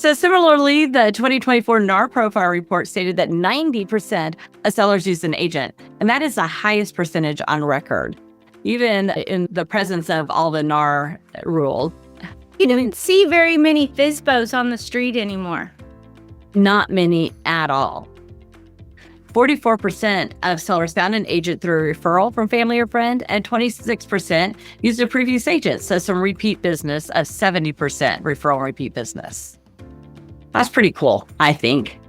So similarly, the 2024 NAR profile report stated that 90% of sellers use an agent, and that is the highest percentage on record, even in the presence of all the NAR rules. You don't see very many FSBOs on the street anymore. Not many at all. 44% of sellers found an agent through a referral from family or friend, and 26% used a previous agent. So some repeat business of 70% referral and repeat business. That's pretty cool, I think.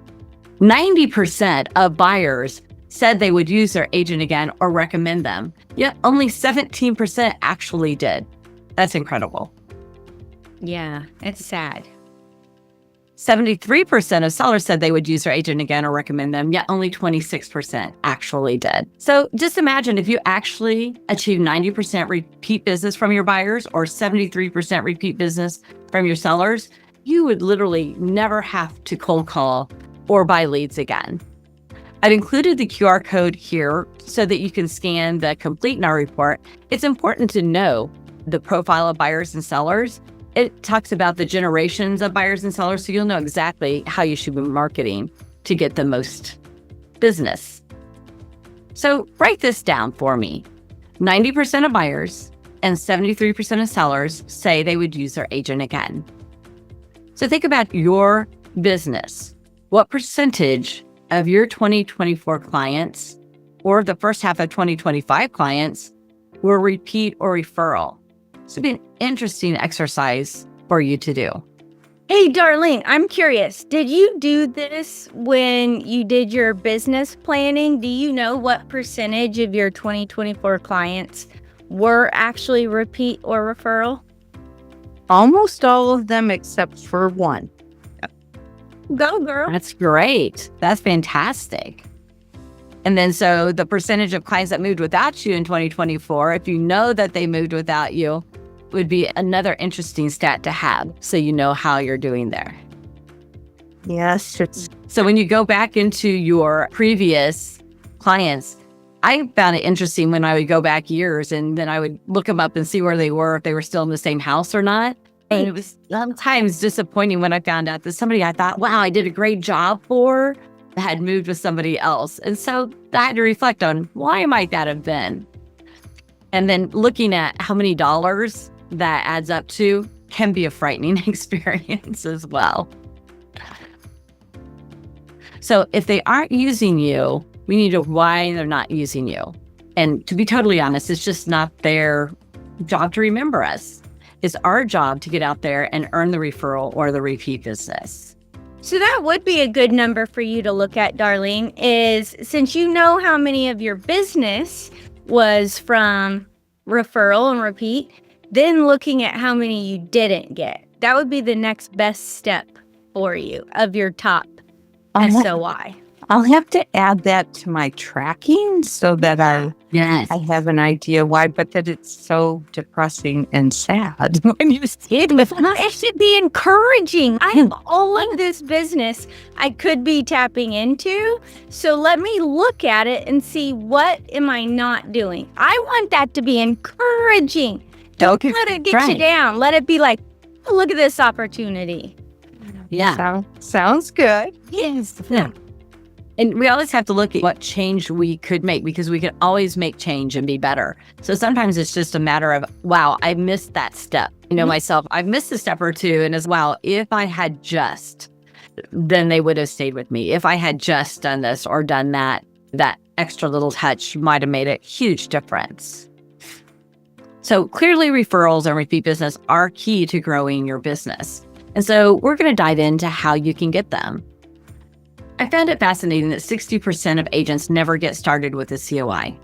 90% of buyers said they would use their agent again or recommend them, yet only 17% actually did. That's incredible. Yeah, it's sad. 73% of sellers said they would use their agent again or recommend them, yet only 26% actually did. So just imagine if you actually achieve 90% repeat business from your buyers or 73% repeat business from your sellers, you would literally never have to cold call or buy leads again. I've included the QR code here so that you can scan the complete NAR report. It's important to know the profile of buyers and sellers. It talks about the generations of buyers and sellers, so you'll know exactly how you should be marketing to get the most business. So write this down for me. 90% of buyers and 73% of sellers say they would use their agent again. So think about your business. What percentage of your 2024 clients or the first half of 2025 clients were repeat or referral? This would be an interesting exercise for you to do. Hey, Darlene, I'm curious. Did you do this when you did your business planning? Do you know what percentage of your 2024 clients were actually repeat or referral? Almost all of them except for one. Go, girl. That's great. That's fantastic. And then so the percentage of clients that moved without you in 2024, if you know that they moved without you, would be another interesting stat to have so you know how you're doing there. Yes. So when you go back into your previous clients, I found it interesting when I would go back years and then I would look them up and see where they were, if they were still in the same house or not. And it was sometimes disappointing when I found out that somebody I thought, wow, I did a great job for, had moved with somebody else. And so I had to reflect on why might that have been? And then looking at how many dollars that adds up to can be a frightening experience as well. So if they aren't using you, we need to know why they're not using you. And to be totally honest, it's just not their job to remember us. It's our job to get out there and earn the referral or the repeat business. So that would be a good number for you to look at, Darlene, is since you know how many of your business was from referral and repeat, then looking at how many you didn't get. That would be the next best step for you of your top SOI. I'll have to add that to my tracking so that I have an idea why, but that it's so depressing and sad when you see it. It should be encouraging. I have all of this business I could be tapping into. So let me look at it and see what am I not doing. I want that to be encouraging. Don't let it get you down. Let it be like, oh, look at this opportunity. Yeah. Sounds good. Yes. Yeah. And we always have to look at what change we could make because we can always make change and be better. So sometimes it's just a matter of, wow, I missed that step. You know, myself, I've missed a step or two. And as well, if I had just, then they would have stayed with me. If I had just done this or done that, that extra little touch might have made a huge difference. So clearly referrals and repeat business are key to growing your business. And so we're going to dive into how you can get them. I found it fascinating that 60% of agents never get started with a COI.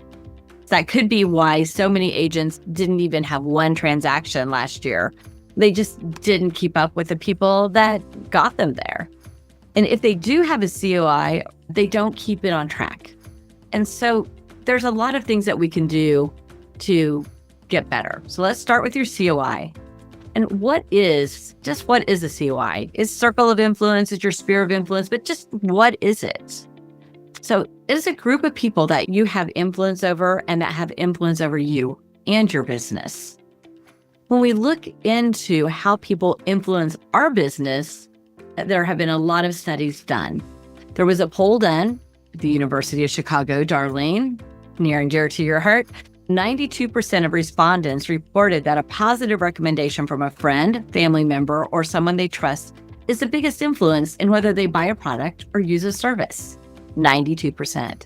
That could be why so many agents didn't even have one transaction last year. They just didn't keep up with the people that got them there. And if they do have a COI, they don't keep it on track. And so there's a lot of things that we can do to get better. So let's start with your COI. And what is a COI? It's circle of influence, it's your sphere of influence, but just what is it? So it's a group of people that you have influence over and that have influence over you and your business. When we look into how people influence our business, there have been a lot of studies done. There was a poll done at the University of Chicago, Darlene, near and dear to your heart. 92% of respondents reported that a positive recommendation from a friend, family member, or someone they trust is the biggest influence in whether they buy a product or use a service. 92%.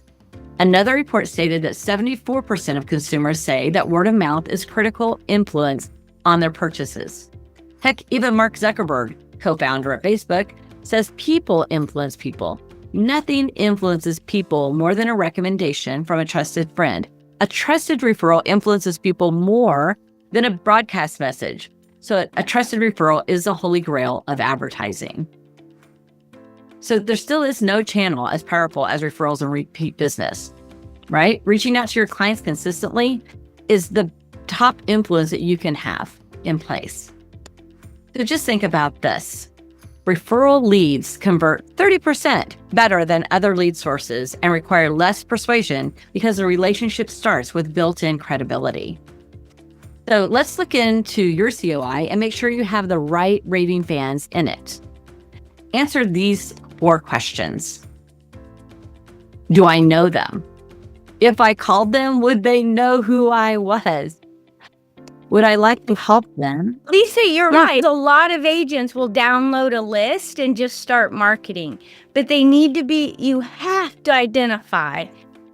Another report stated that 74% of consumers say that word of mouth is critical influence on their purchases. Heck, even Mark Zuckerberg, co-founder at Facebook, says people influence people. Nothing influences people more than a recommendation from a trusted friend. A trusted referral influences people more than a broadcast message. So a trusted referral is the holy grail of advertising. So there still is no channel as powerful as referrals and repeat business, right? Reaching out to your clients consistently is the top influence that you can have in place. So just think about this. Referral leads convert 30% better than other lead sources and require less persuasion because the relationship starts with built-in credibility. So let's look into your COI and make sure you have the right raving fans in it. Answer these 4 questions. Do I know them? If I called them, would they know who I was? Would I like to help them? Lisa, you're right. A lot of agents will download a list and just start marketing, but you have to identify.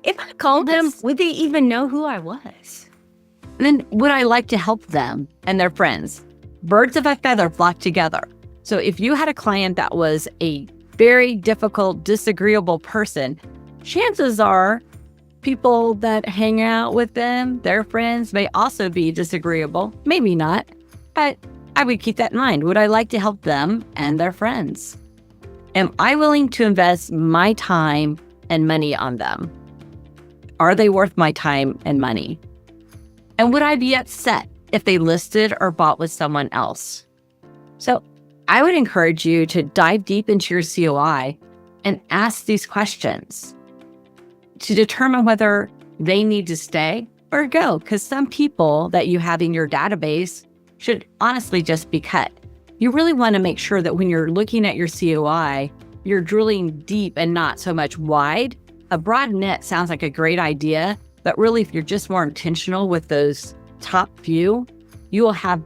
If I called them, would they even know who I was? And then would I like to help them and their friends? Birds of a feather flock together. So if you had a client that was a very difficult, disagreeable person, chances are people that hang out with them, their friends, may also be disagreeable. Maybe not, but I would keep that in mind. Would I like to help them and their friends? Am I willing to invest my time and money on them? Are they worth my time and money? And would I be upset if they listed or bought with someone else? So I would encourage you to dive deep into your COI and ask these questions to determine whether they need to stay or go. Because some people that you have in your database should honestly just be cut. You really want to make sure that when you're looking at your COI, you're drilling deep and not so much wide. A broad net sounds like a great idea, but really if you're just more intentional with those top few, you will have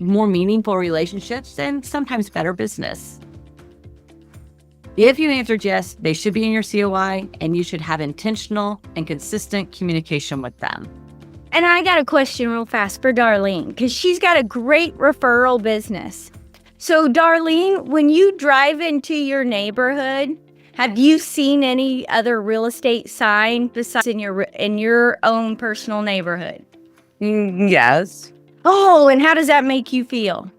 more meaningful relationships and sometimes better business. If you answered yes, they should be in your COI and you should have intentional and consistent communication with them. And I got a question real fast for Darlene, because she's got a great referral business. So Darlene, when you drive into your neighborhood, have you seen any other real estate sign besides in your own personal neighborhood? Yes. Oh, and how does that make you feel?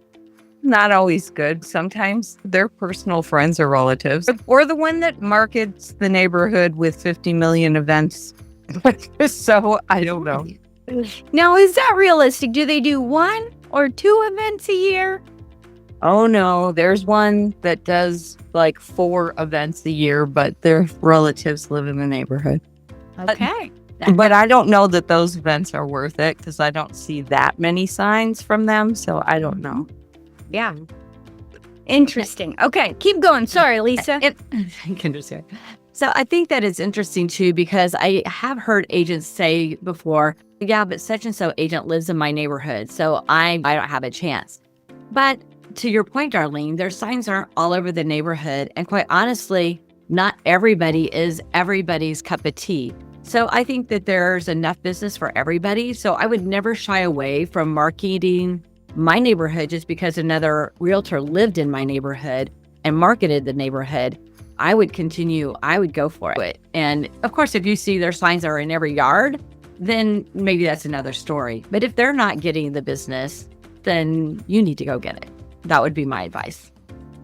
Not always good. Sometimes they're personal friends or relatives, or the one that markets the neighborhood with 50 million events. So I don't know. Now, is that realistic? Do they do 1 or 2 events a year? Oh no, there's one that does like 4 events a year, but their relatives live in the neighborhood. Okay. But I don't know that those events are worth it because I don't see that many signs from them. So I don't know. Yeah. Interesting. Okay, keep going. Sorry, Lisa. I can just say. So I think that it's interesting too, because I have heard agents say before, yeah, but such and so agent lives in my neighborhood, so I don't have a chance. But to your point, Darlene, their signs aren't all over the neighborhood. And quite honestly, not everybody is everybody's cup of tea. So I think that there's enough business for everybody. So I would never shy away from marketing my neighborhood just because another realtor lived in my neighborhood and marketed the neighborhood. I would go for it. And of course, if you see their signs are in every yard, then maybe that's another story. But if they're not getting the business, then you need to go get it. That would be my advice.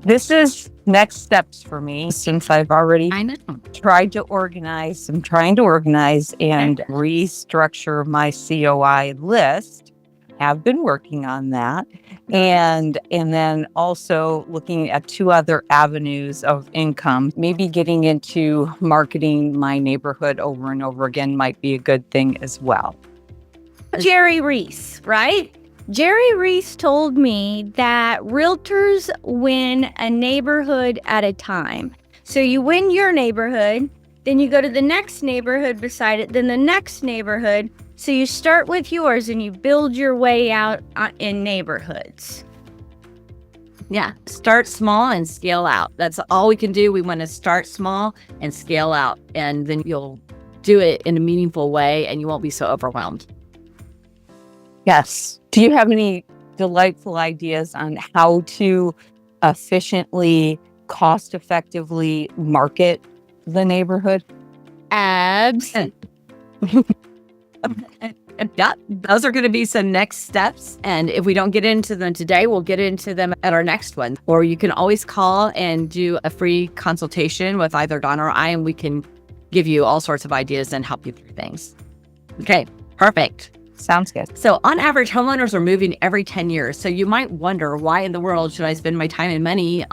This is next steps for me since I've already I know. tried to organize. I'm trying to organize and restructure my COI list. Have been working on that. And then also looking at 2 other avenues of income. Maybe getting into marketing my neighborhood over and over again might be a good thing as well. Jerry Reese, right? Jerry Reese told me that realtors win a neighborhood at a time. So you win your neighborhood, then you go to the next neighborhood beside it, then the next neighborhood. So you start with yours and you build your way out in neighborhoods. Yeah, start small and scale out. That's all we can do. We want to start small and scale out, and then you'll do it in a meaningful way and you won't be so overwhelmed. Yes. Do you have any delightful ideas on how to efficiently, cost effectively market the neighborhood? Abs. Yeah, those are going to be some next steps. And if we don't get into them today, we'll get into them at our next one. Or you can always call and do a free consultation with either Donna or I, and we can give you all sorts of ideas and help you through things. Okay, perfect. Sounds good. So on average, homeowners are moving every 10 years. So you might wonder, why in the world should I spend my time and money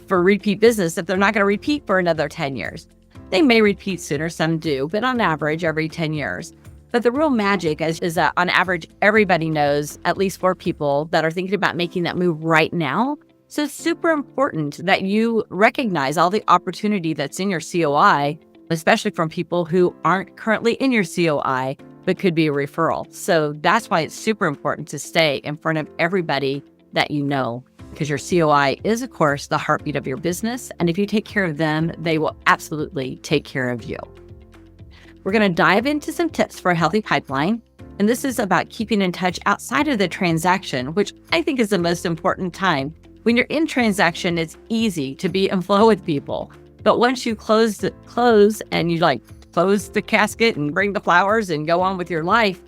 for repeat business if they're not going to repeat for another 10 years? They may repeat sooner, some do, but on average, every 10 years. But the real magic is that on average, everybody knows at least 4 people that are thinking about making that move right now. So it's super important that you recognize all the opportunity that's in your COI, especially from people who aren't currently in your COI, but could be a referral. So that's why it's super important to stay in front of everybody that you know, because your COI is, of course, the heartbeat of your business. And if you take care of them, they will absolutely take care of you. We're going to dive into some tips for a healthy pipeline. And this is about keeping in touch outside of the transaction, which I think is the most important time. When you're in transaction, it's easy to be in flow with people. But once you close and you close the casket and bring the flowers and go on with your life,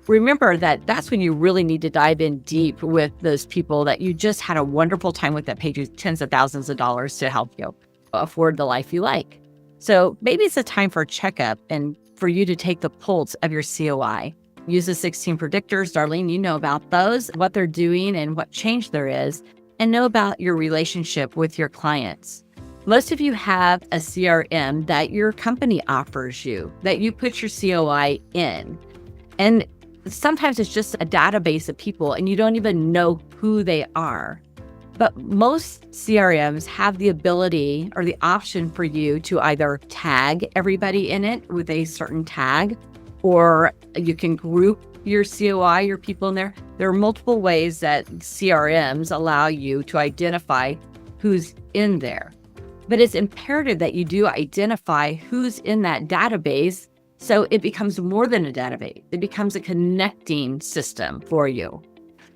remember that that's when you really need to dive in deep with those people that you just had a wonderful time with, that paid you tens of thousands of dollars to help you afford the life you like. So maybe it's a time for a checkup and for you to take the pulse of your COI. Use the 16 predictors. Darlene, you know about those, what they're doing and what change there is, and know about your relationship with your clients. Most of you have a CRM that your company offers you, that you put your COI in. And sometimes it's just a database of people and you don't even know who they are. But most CRMs have the ability or the option for you to either tag everybody in it with a certain tag, or you can group your COI, your people in there. There are multiple ways that CRMs allow you to identify who's in there. But it's imperative that you do identify who's in that database, so it becomes more than a database. It becomes a connecting system for you.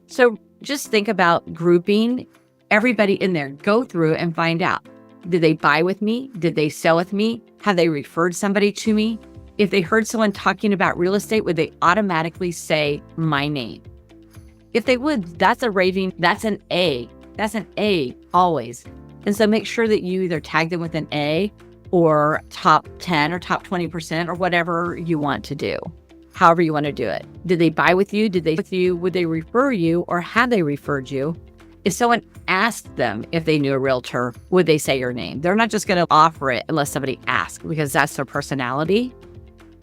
So just think about grouping everybody in there. Go through and find out, did they buy with me? Did they sell with me? Have they referred somebody to me? If they heard someone talking about real estate, would they automatically say my name? If they would, that's a rating. That's an A. That's an A always. And so make sure that you either tag them with an A or top 10 or top 20% or whatever you want to do, however you want to do it. Did they buy with you? Did they with you? Would they refer you, or have they referred you? If someone asked them if they knew a realtor, would they say your name? They're not just going to offer it unless somebody asks, because that's their personality.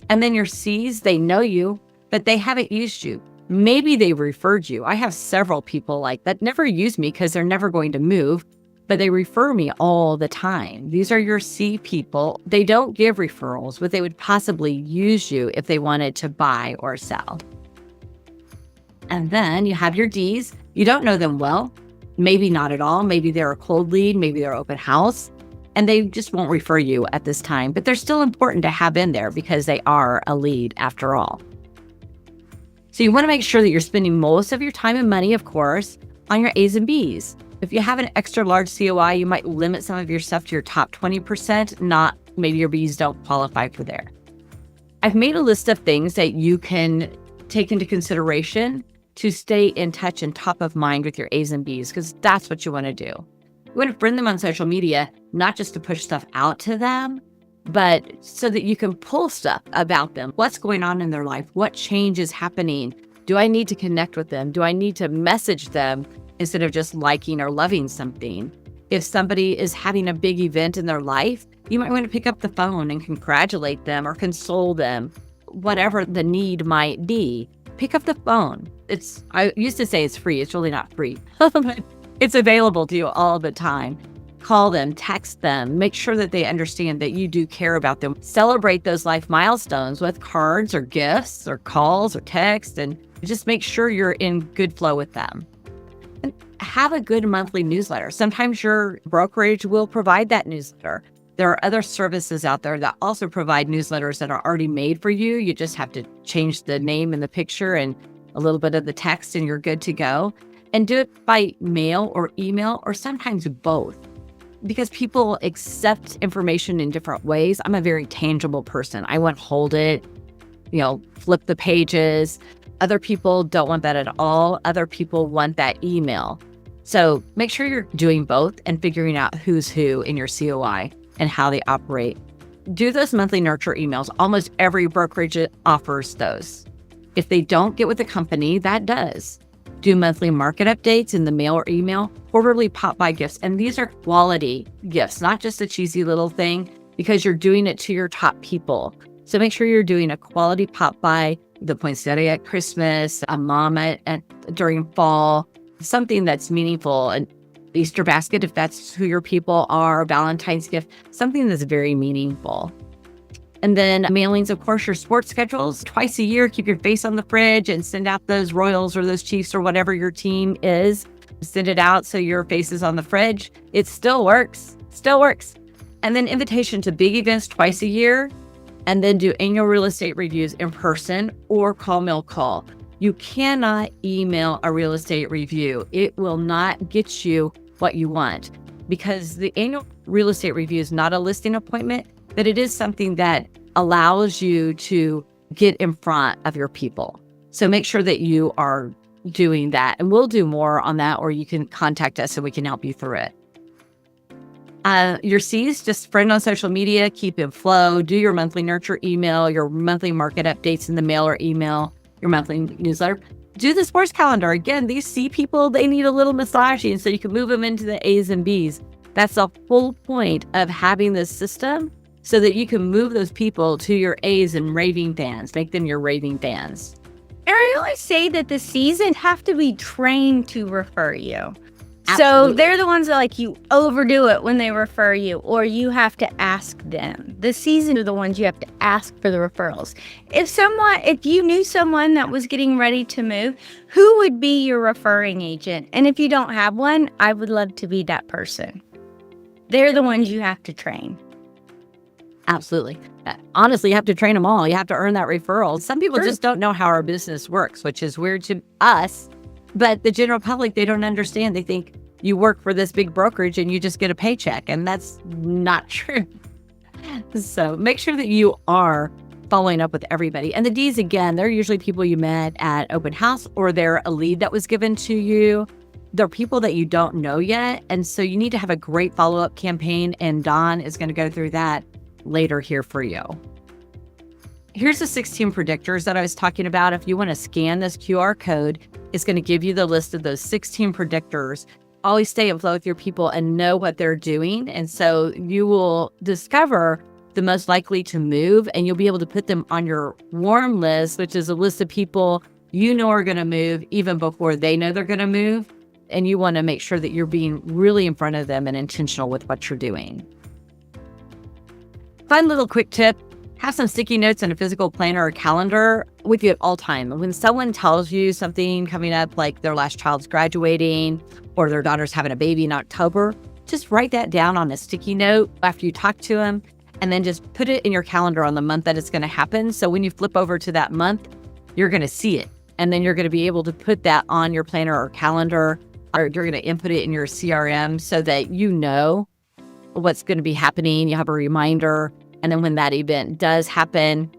And then your C's, they know you, but they haven't used you. Maybe they referred you. I have several people like that never use me because they're never going to move, but they refer me all the time. These are your C people. They don't give referrals, but they would possibly use you if they wanted to buy or sell. And then you have your D's. You don't know them well, maybe not at all. Maybe they're a cold lead, maybe they're open house, and they just won't refer you at this time, but they're still important to have in there because they are a lead after all. So you want to make sure that you're spending most of your time and money, of course, on your A's and B's. If you have an extra large COI, you might limit some of your stuff to your top 20%, not maybe your B's don't qualify for there. I've made a list of things that you can take into consideration to stay in touch and top of mind with your A's and B's, because that's what you want to do. You want to friend them on social media, not just to push stuff out to them, but so that you can pull stuff about them. What's going on in their life? What change is happening? Do I need to connect with them? Do I need to message them instead of just liking or loving something? If somebody is having a big event in their life, you might want to pick up the phone and congratulate them or console them, whatever the need might be. Pick up the phone. I used to say it's free. It's really not free. But it's available to you all the time. Call them, text them, make sure that they understand that you do care about them. Celebrate those life milestones with cards or gifts or calls or texts, and just make sure you're in good flow with them. And have a good monthly newsletter. Sometimes your brokerage will provide that newsletter. There are other services out there that also provide newsletters that are already made for you. You just have to change the name and the picture and a little bit of the text, and you're good to go. And do it by mail or email, or sometimes both, because people accept information in different ways. I'm a very tangible person. I want to hold it, flip the pages. Other people don't want that at all. Other people want that email. So make sure you're doing both and figuring out who's who in your COI and how they operate. Do those monthly nurture emails. Almost every brokerage offers those. If they don't get with the company, that does. Do monthly market updates in the mail or email, quarterly pop-by gifts. And these are quality gifts, not just a cheesy little thing, because you're doing it to your top people. So make sure you're doing a quality pop-by, the poinsettia at Christmas, a mom during fall, something that's meaningful, an Easter basket, if that's who your people are, Valentine's gift, something that's very meaningful. And then mailings, of course, your sports schedules. Twice a year, keep your face on the fridge and send out those Royals or those Chiefs or whatever your team is. Send it out so your face is on the fridge. It still works. And then invitation to big events twice a year. And then do annual real estate reviews in person or call. You cannot email a real estate review. It will not get you what you want, because the annual real estate review is not a listing appointment, but it is something that allows you to get in front of your people. So make sure that you are doing that, and we'll do more on that, or you can contact us and we can help you through it. Your C's, just friend on social media, keep in flow, do your monthly nurture email, your monthly market updates in the mail or email, your monthly newsletter. Do the sports calendar. Again, these C people, they need a little massaging so you can move them into the A's and B's. That's the whole point of having this system, so that you can move those people to your A's and raving fans, make them your raving fans. And I always say that the C's have to be trained to refer you. Absolutely. So they're the ones that you overdo it when they refer you, or you have to ask them. The C's are the ones you have to ask for the referrals. If you knew someone that was getting ready to move, who would be your referring agent? And if you don't have one, I would love to be that person. They're the ones you have to train. Absolutely. Honestly, you have to train them all. You have to earn that referral. Some people just don't know how our business works, which is weird to us. But the general public, they don't understand. They think you work for this big brokerage and you just get a paycheck. And that's not true. So make sure that you are following up with everybody. And the D's, again, they're usually people you met at open house, or they're a lead that was given to you. They're people that you don't know yet. And so you need to have a great follow-up campaign. And Dawn is going to go through that later here for you. Here's the 16 predictors that I was talking about. If you want to scan this QR code, it's going to give you the list of those 16 predictors. Always stay in flow with your people and know what they're doing. And so you will discover the most likely to move, and you'll be able to put them on your warm list, which is a list of people you know are going to move even before they know they're going to move. And you want to make sure that you're being really in front of them and intentional with what you're doing. Fun little quick tip. Have some sticky notes and a physical planner or calendar with you at all time. When someone tells you something coming up, like their last child's graduating or their daughter's having a baby in October, just write that down on a sticky note after you talk to them, and then just put it in your calendar on the month that it's going to happen. So when you flip over to that month, you're going to see it. And then you're going to be able to put that on your planner or calendar, or you're going to input it in your CRM so that you know what's going to be happening. You have a reminder. And then when that event does happen,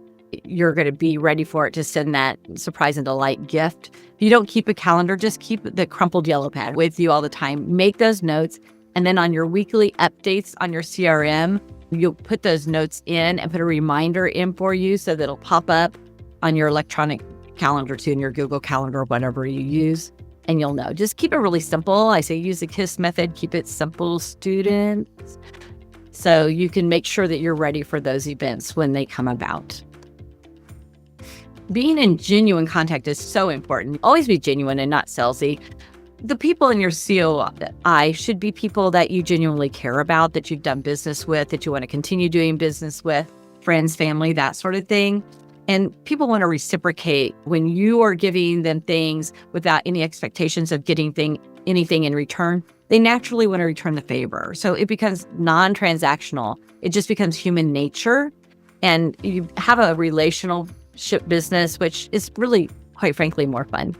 you're going to be ready for it to send that surprise and delight gift. If you don't keep a calendar, just keep the crumpled yellow pad with you all the time. Make those notes. And then on your weekly updates on your CRM, you'll put those notes in and put a reminder in for you so that it'll pop up on your electronic calendar too, in your Google Calendar or whatever you use. And you'll know. Just keep it really simple. I say use the KISS method. Keep it simple, students. So you can make sure that you're ready for those events when they come about. Being in genuine contact is so important. Always be genuine and not salesy. The people in your COI should be people that you genuinely care about, that you've done business with, that you want to continue doing business with, friends, family, that sort of thing. And people want to reciprocate when you are giving them things without any expectations of getting anything in return. They naturally want to return the favor. So it becomes non-transactional. It just becomes human nature. And you have a relationship business, which is really, quite frankly, more fun.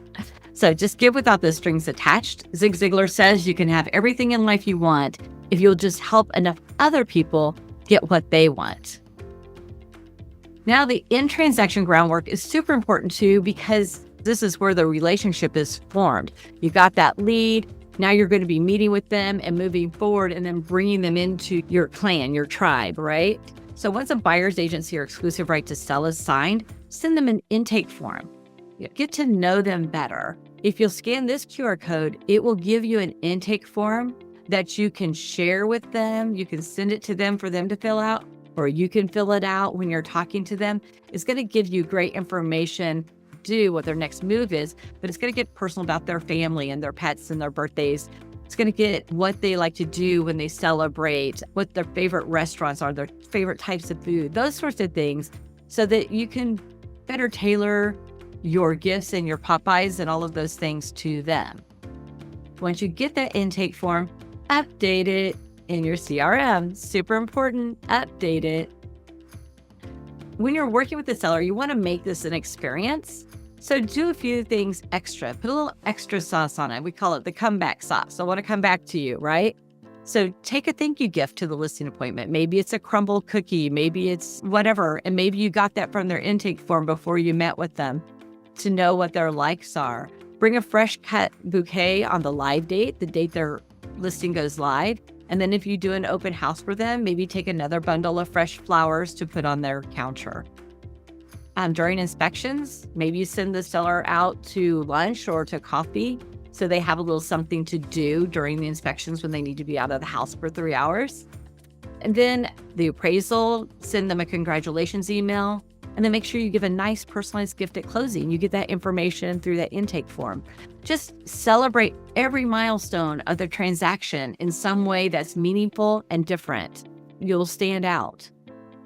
So just give without the strings attached. Zig Ziglar says you can have everything in life you want if you'll just help enough other people get what they want. Now, the in-transaction groundwork is super important too, because this is where the relationship is formed. You got that lead. Now you're going to be meeting with them and moving forward and then bringing them into your clan, your tribe, right? So once a buyer's agency or exclusive right to sell is signed, send them an intake form. Get to know them better. If you'll scan this QR code, it will give you an intake form that you can share with them. You can send it to them for them to fill out, or you can fill it out when you're talking to them. It's going to give you great information, do what their next move is, but it's going to get personal about their family and their pets and their birthdays. It's going to get what they like to do when they celebrate, what their favorite restaurants are, their favorite types of food, those sorts of things, so that you can better tailor your gifts and your Popeyes and all of those things to them. Once you get that intake form, update it in your CRM. Super important, update it. When you're working with the seller, you want to make this an experience. So do a few things extra. Put a little extra sauce on it. We call it the comeback sauce. I want to come back to you, right? So take a thank you gift to the listing appointment. Maybe it's a crumble cookie. Maybe it's whatever. And maybe you got that from their intake form before you met with them to know what their likes are. Bring a fresh cut bouquet on the live date, the date their listing goes live. And then if you do an open house for them, maybe take another bundle of fresh flowers to put on their counter. During inspections, maybe you send the seller out to lunch or to coffee so they have a little something to do during the inspections when they need to be out of the house for 3 hours. And then the appraisal, send them a congratulations email, and then make sure you give a nice personalized gift at closing. You get that information through that intake form. Just celebrate every milestone of the transaction in some way that's meaningful and different. You'll stand out.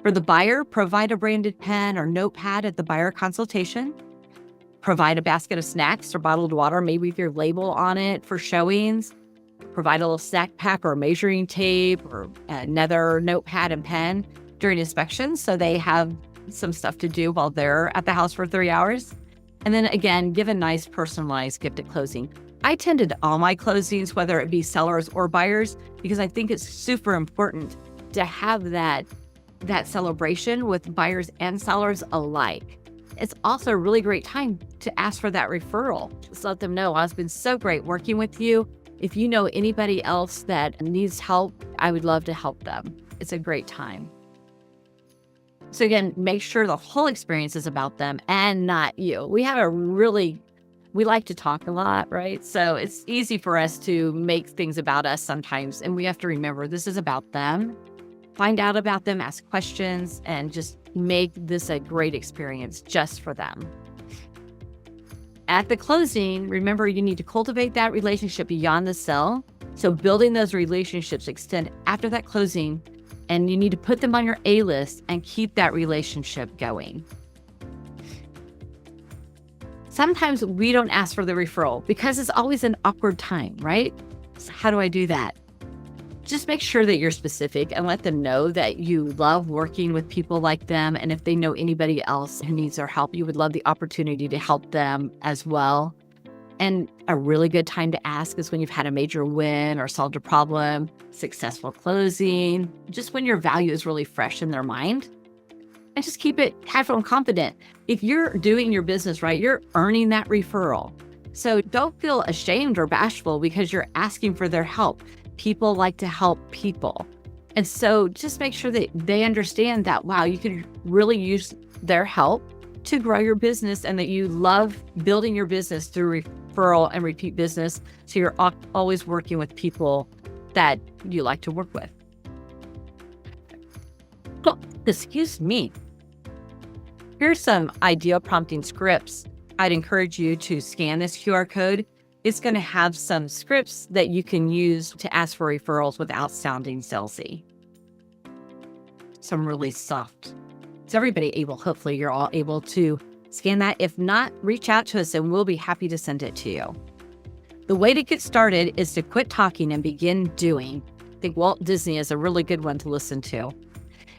For the buyer, provide a branded pen or notepad at the buyer consultation. Provide a basket of snacks or bottled water, maybe with your label on it for showings. Provide a little snack pack or measuring tape or another notepad and pen during inspections so they have some stuff to do while they're at the house for 3 hours. And then again, give a nice personalized gift at closing. I attended all my closings, whether it be sellers or buyers, because I think it's super important to have that celebration with buyers and sellers alike. It's also a really great time to ask for that referral. Just let them know, it's been so great working with you. If you know anybody else that needs help, I would love to help them. It's a great time. So again, make sure the whole experience is about them and not you. We like to talk a lot, right? So it's easy for us to make things about us sometimes. And we have to remember this is about them. Find out about them, ask questions, and just make this a great experience just for them. At the closing, remember you need to cultivate that relationship beyond the sale. So building those relationships extend after that closing, and you need to put them on your A-list and keep that relationship going. Sometimes we don't ask for the referral because it's always an awkward time, right? So how do I do that? Just make sure that you're specific and let them know that you love working with people like them. And if they know anybody else who needs their help, you would love the opportunity to help them as well. And a really good time to ask is when you've had a major win or solved a problem, successful closing, just when your value is really fresh in their mind. And just keep it casual and confident. If you're doing your business right, you're earning that referral. So don't feel ashamed or bashful because you're asking for their help. People like to help people. And so just make sure that they understand that, wow, you could really use their help to grow your business and that you love building your business through referral and repeat business. So you're always working with people that you like to work with. Oh, excuse me. Here's some ideal prompting scripts. I'd encourage you to scan this QR code. It's going to have some scripts that you can use to ask for referrals without sounding salesy. Some really soft. Is everybody able? Hopefully you're all able to scan that. If not, reach out to us and we'll be happy to send it to you. The way to get started is to quit talking and begin doing. I think Walt Disney is a really good one to listen to.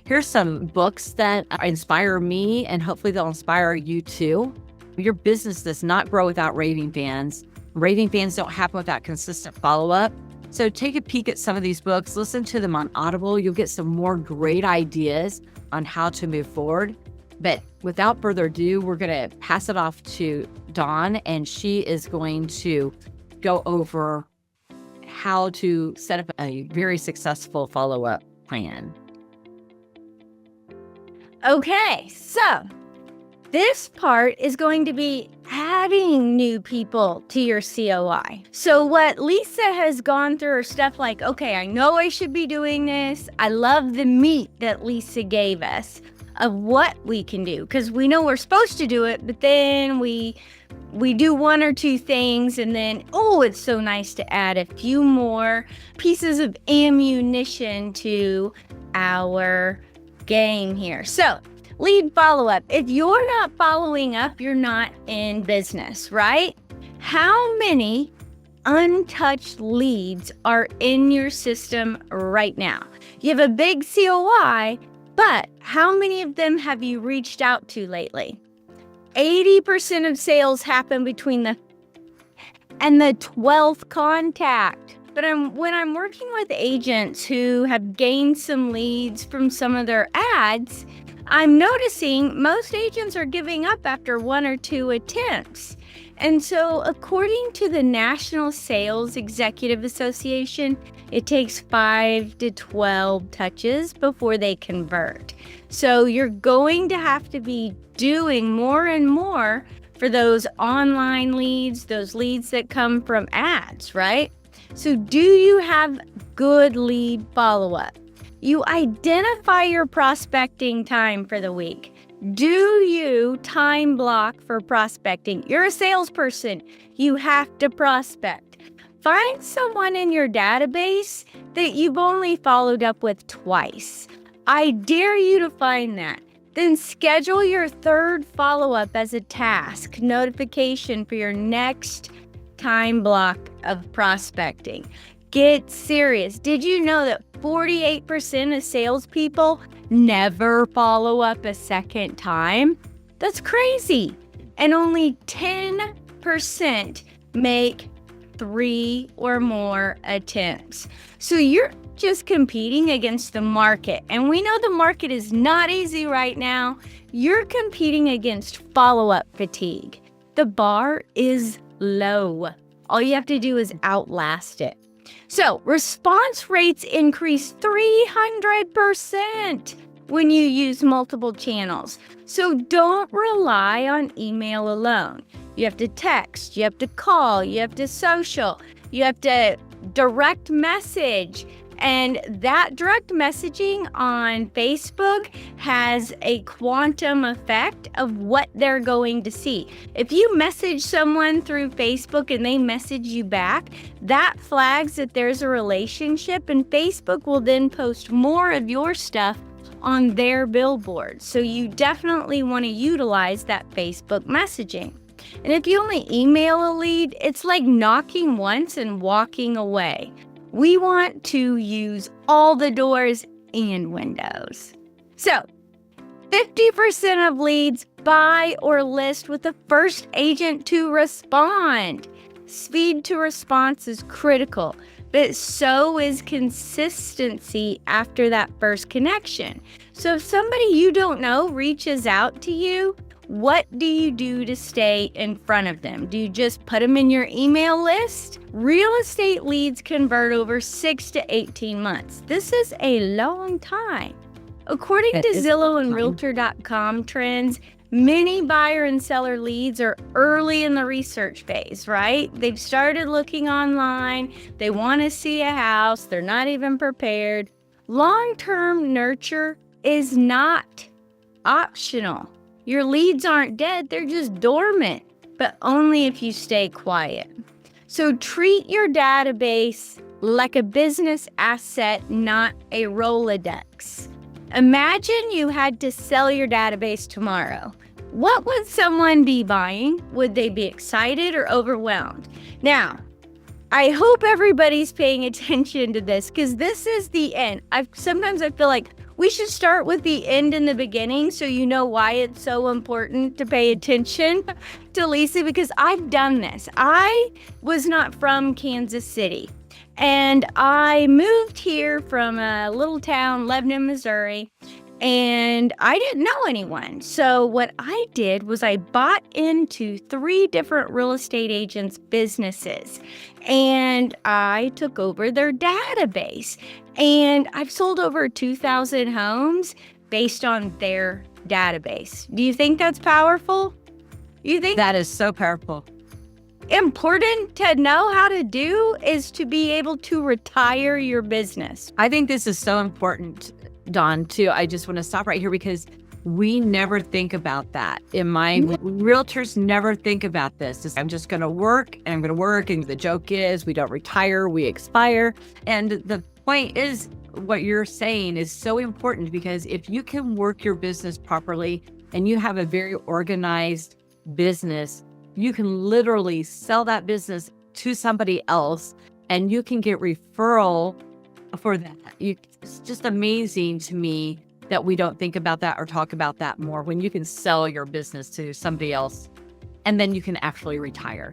Here's some books that inspire me, and hopefully they'll inspire you too. Your business does not grow without raving fans. Raving fans don't happen without consistent follow-up. So take a peek at some of these books, listen to them on Audible. You'll get some more great ideas on how to move forward. But without further ado, we're going to pass it off to Dawn, and she is going to go over how to set up a very successful follow-up plan. Okay, so this part is going to be adding new people to your COI. So what Lisa has gone through her stuff like, okay, I know I should be doing this. I love the meat that Lisa gave us of what we can do, because we know we're supposed to do it, but then we do one or two things and then, oh, it's so nice to add a few more pieces of ammunition to our game here. So lead follow-up. If you're not following up, you're not in business, right? How many untouched leads are in your system right now? You have a big COI, but how many of them have you reached out to lately? 80% of sales happen between the and the 12th contact. But when I'm working with agents who have gained some leads from some of their ads, I'm noticing most agents are giving up after one or two attempts. And so according to the National Sales Executive Association, it takes 5 to 12 touches before they convert. So you're going to have to be doing more and more for those online leads, those leads that come from ads, right? So do you have good lead follow-up? You identify your prospecting time for the week. Do you time block for prospecting? You're a salesperson. You have to prospect. Find someone in your database that you've only followed up with twice. I dare you to find that. Then schedule your third follow-up as a task notification for your next time block of prospecting. Get serious. Did you know that 48% of salespeople never follow up a second time? That's crazy. And only 10% make 3 or more attempts. So you're just competing against the market. And we know the market is not easy right now. You're competing against follow-up fatigue. The bar is low. All you have to do is outlast it. So response rates increase 300% when you use multiple channels. So don't rely on email alone. You have to text, you have to call, you have to social, you have to direct message. And that direct messaging on Facebook has a quantum effect of what they're going to see. If you message someone through Facebook and they message you back, that flags that there's a relationship, and Facebook will then post more of your stuff on their billboard. So you definitely want to utilize that Facebook messaging. And if you only email a lead, it's like knocking once and walking away. We want to use all the doors and windows. So 50% of leads buy or list with the first agent to respond. Speed to response is critical, but so is consistency after that first connection. So if somebody you don't know reaches out to you, what do you do to stay in front of them? Do you just put them in your email list? Real estate leads convert over 6 to 18 months. This is a long time. According to Zillow and Realtor.com trends, many buyer and seller leads are early in the research phase, right? They've started looking online. They want to see a house. They're not even prepared. Long-term nurture is not optional. Your leads aren't dead, they're just dormant, but only if you stay quiet. So treat your database like a business asset, not a Rolodex. Imagine you had to sell your database tomorrow. What would someone be buying? Would they be excited or overwhelmed? Now, I hope everybody's paying attention to this, because this is the end. Sometimes I feel like we should start with the end in the beginning, so you know why it's so important to pay attention to Lisa, because I've done this. I was not from Kansas City, and I moved here from a little town, Lebanon, Missouri, and I didn't know anyone. So what I did was I bought into 3 different real estate agents' businesses, and I took over their database. And I've sold over 2,000 homes based on their database. Do you think that's powerful? You think That is so powerful. important to know how to do is to be able to retire your business? I think this is so important, Dawn, too. I just want to stop right here because we never think about that. Realtors never think about this. I'm just going to work and I'm going to work. And the joke is we don't retire, we expire. And the point is, what you're saying is so important, because if you can work your business properly and you have a very organized business, you can literally sell that business to somebody else and you can get referral for that. It's just amazing to me that we don't think about that or talk about that more, when you can sell your business to somebody else and then you can actually retire.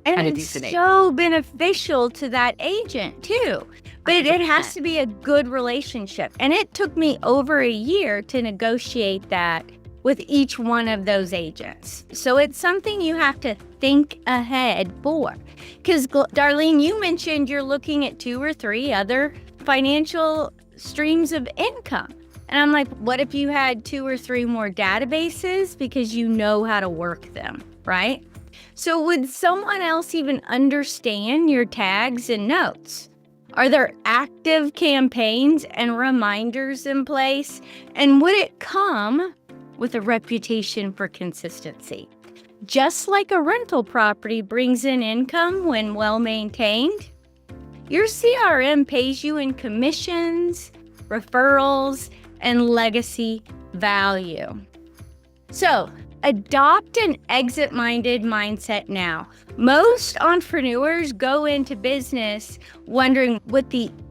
And it's so beneficial to that agent too. But it has to be a good relationship. And it took me over a year to negotiate that with each one of those agents. So it's something you have to think ahead for. Because Darlene, you mentioned you're looking at 2 or 3 other financial streams of income. And I'm like, what if you had 2 or 3 more databases, because you know how to work them, right? So would someone else even understand your tags and notes? Are there active campaigns and reminders in place? And would it come with a reputation for consistency? Just like a rental property brings in income when well maintained, your CRM pays you in commissions, referrals, and legacy value. So, adopt an exit-minded mindset now. Most entrepreneurs go into business wondering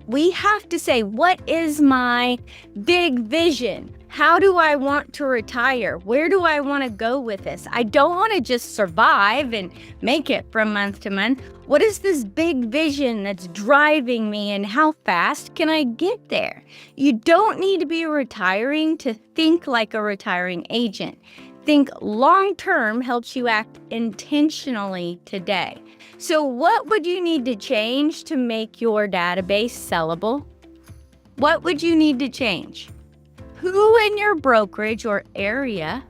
we have to say, what is my big vision? How do I want to retire? Where do I want to go with this? I don't want to just survive and make it from month to month. What is this big vision that's driving me, and how fast can I get there? You don't need to be retiring to think like a retiring agent. Think long-term helps you act intentionally today. So what would you need to change to make your database sellable? What would you need to change? Who in your brokerage or area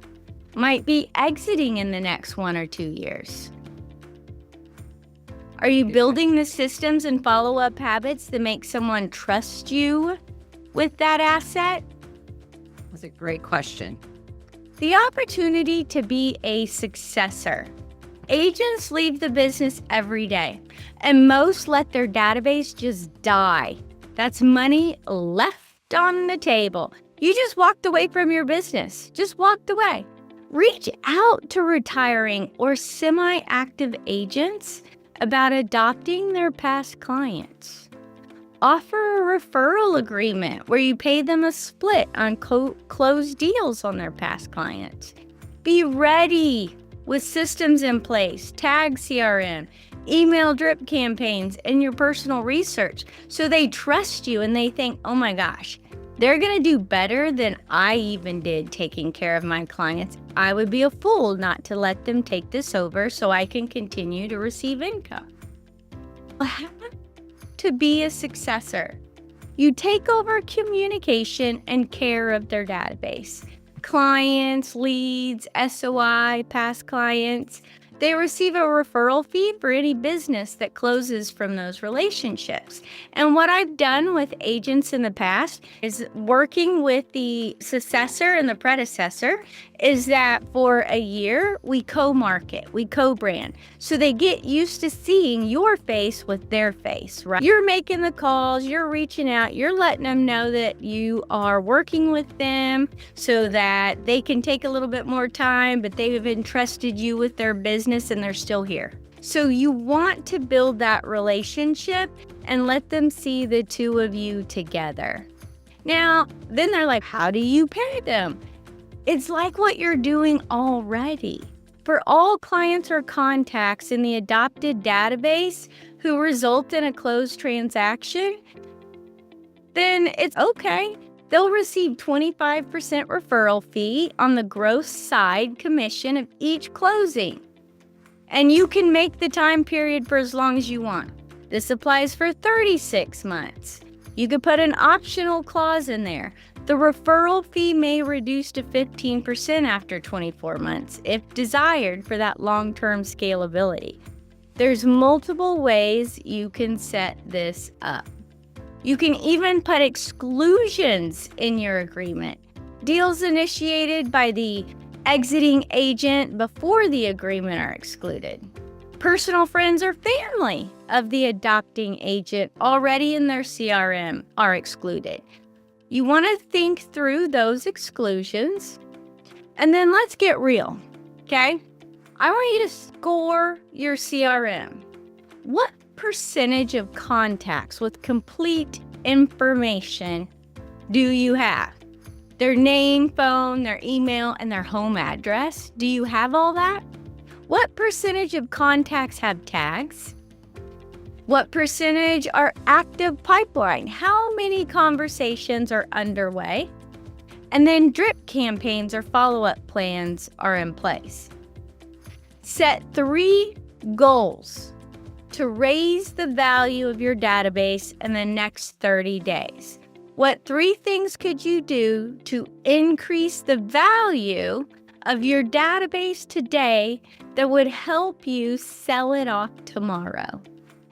might be exiting in the next 1 or 2 years? Are you building the systems and follow-up habits that make someone trust you with that asset? That's a great question. The opportunity to be a successor. Agents leave the business every day, and most let their database just die. That's money left on the table. You just walked away from your business. Just walked away. Reach out to retiring or semi-active agents about adopting their past clients. Offer a referral agreement where you pay them a split on closed deals on their past clients. Be ready with systems in place, tag CRM, email drip campaigns, and your personal research, so they trust you and they think, oh my gosh, they're going to do better than I even did taking care of my clients. I would be a fool not to let them take this over so I can continue to receive income. How to be a successor? You take over communication and care of their database. Clients, leads, SOI, past clients. They receive a referral fee for any business that closes from those relationships. And what I've done with agents in the past is working with the successor and the predecessor is that for a year, we co-market, we co-brand. So they get used to seeing your face with their face, right? You're making the calls, you're reaching out, you're letting them know that you are working with them so that they can take a little bit more time, but they've entrusted you with their business and they're still here. So you want to build that relationship and let them see the two of you together. Now, then they're like, how do you pay them? It's like what you're doing already. For all clients or contacts in the adopted database who result in a closed transaction, then it's okay. They'll receive 25% referral fee on the gross side commission of each closing. And you can make the time period for as long as you want. This applies for 36 months. You could put an optional clause in there. The referral fee may reduce to 15% after 24 months if desired for that long-term scalability. There's multiple ways you can set this up. You can even put exclusions in your agreement. Deals initiated by the exiting agent before the agreement are excluded. Personal friends or family of the adopting agent already in their CRM are excluded. You want to think through those exclusions, and then let's get real, okay? I want you to score your CRM. What percentage of contacts with complete information do you have? Their name, phone, their email, and their home address. Do you have all that? What percentage of contacts have tags? What percentage are active pipeline? How many conversations are underway? And then drip campaigns or follow-up plans are in place. Set 3 goals to raise the value of your database in the next 30 days. What 3 things could you do to increase the value of your database today that would help you sell it off tomorrow?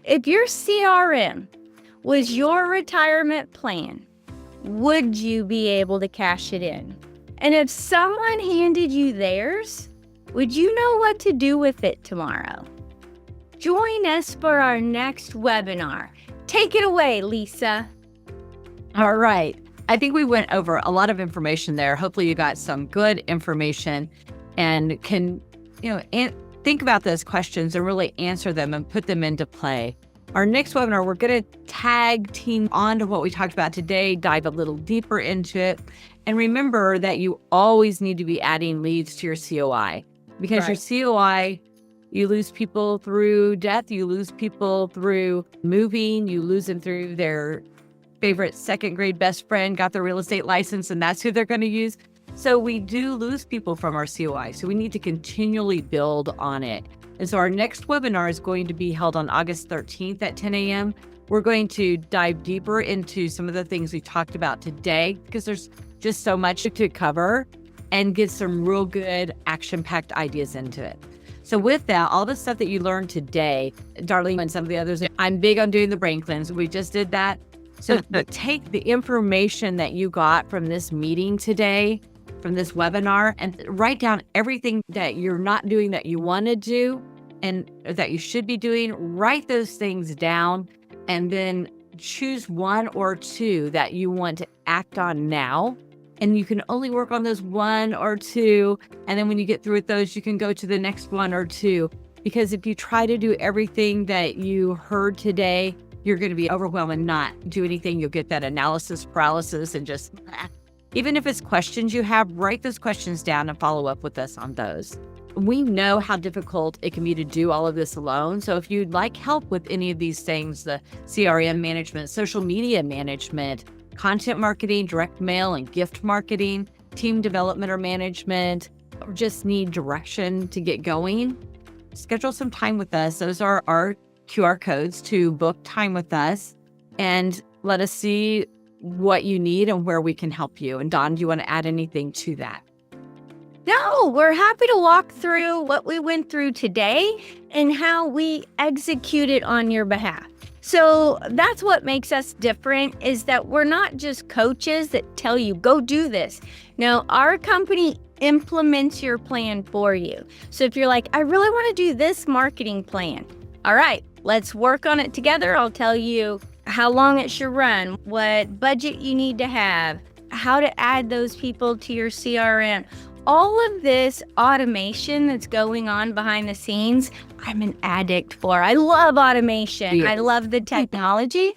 If your CRM was your retirement plan, would you be able to cash it in? And if someone handed you theirs, would you know what to do with it tomorrow? Join us for our next webinar. Take it away, Lisa. All right. I think we went over a lot of information there. Hopefully you got some good information and can, think about those questions and really answer them and put them into play. Our next webinar, we're going to tag team onto what we talked about today, dive a little deeper into it. And remember that you always need to be adding leads to your COI because your COI, you lose people through death, you lose people through moving, you lose them through their favorite second grade best friend got their real estate license and that's who they're going to use. So we do lose people from our COI. So we need to continually build on it. And so our next webinar is going to be held on August 13th at 10 a.m. We're going to dive deeper into some of the things we talked about today because there's just so much to cover and get some real good action-packed ideas into it. So with that, all the stuff that you learned today, Darlene and some of the others, I'm big on doing the brain cleanse. We just did that. So take the information that you got from this meeting today, from this webinar, and write down everything that you're not doing that you want to do and that you should be doing. Write those things down and then choose 1 or 2 that you want to act on now. And you can only work on those 1 or 2. And then when you get through with those, you can go to the next 1 or 2. Because if you try to do everything that you heard today, you're going to be overwhelmed and not do anything. You'll get that analysis paralysis and just, even if it's questions you have, write those questions down and follow up with us on those. We know how difficult it can be to do all of this alone. So if you'd like help with any of these things, the CRM management, social media management, content marketing, direct mail and gift marketing, team development or management, or just need direction to get going, schedule some time with us. Those are our QR codes to book time with us and let us see what you need and where we can help you. And Dawn, do you want to add anything to that? No, we're happy to walk through what we went through today and how we execute it on your behalf. So that's what makes us different, is that we're not just coaches that tell you, go do this. No, our company implements your plan for you. So if you're like, I really want to do this marketing plan. All right, let's work on it together. I'll tell you how long it should run, what budget you need to have, how to add those people to your CRM. All of this automation that's going on behind the scenes, I'm an addict for. I love automation. Yes. I love the technology.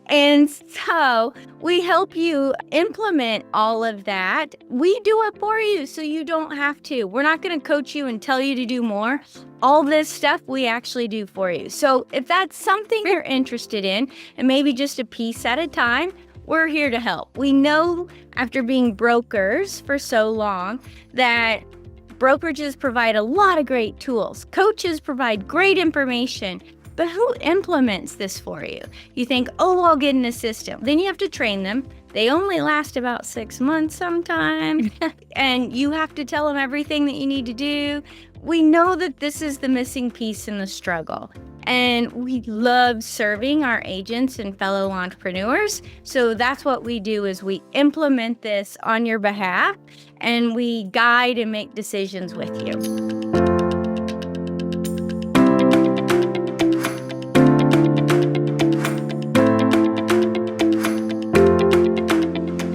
And so we help you implement all of that. We do it for you so you don't have to. We're not going to coach you and tell you to do more. All this stuff we actually do for you. So if that's something you're interested in, and maybe just a piece at a time, we're here to help. We know after being brokers for so long that brokerages provide a lot of great tools. Coaches provide great information. But who implements this for you? You think, oh, I'll get in a system. Then you have to train them. They only last about 6 months sometimes. And you have to tell them everything that you need to do. We know that this is the missing piece in the struggle. And we love serving our agents and fellow entrepreneurs. So that's what we do, is we implement this on your behalf and we guide and make decisions with you.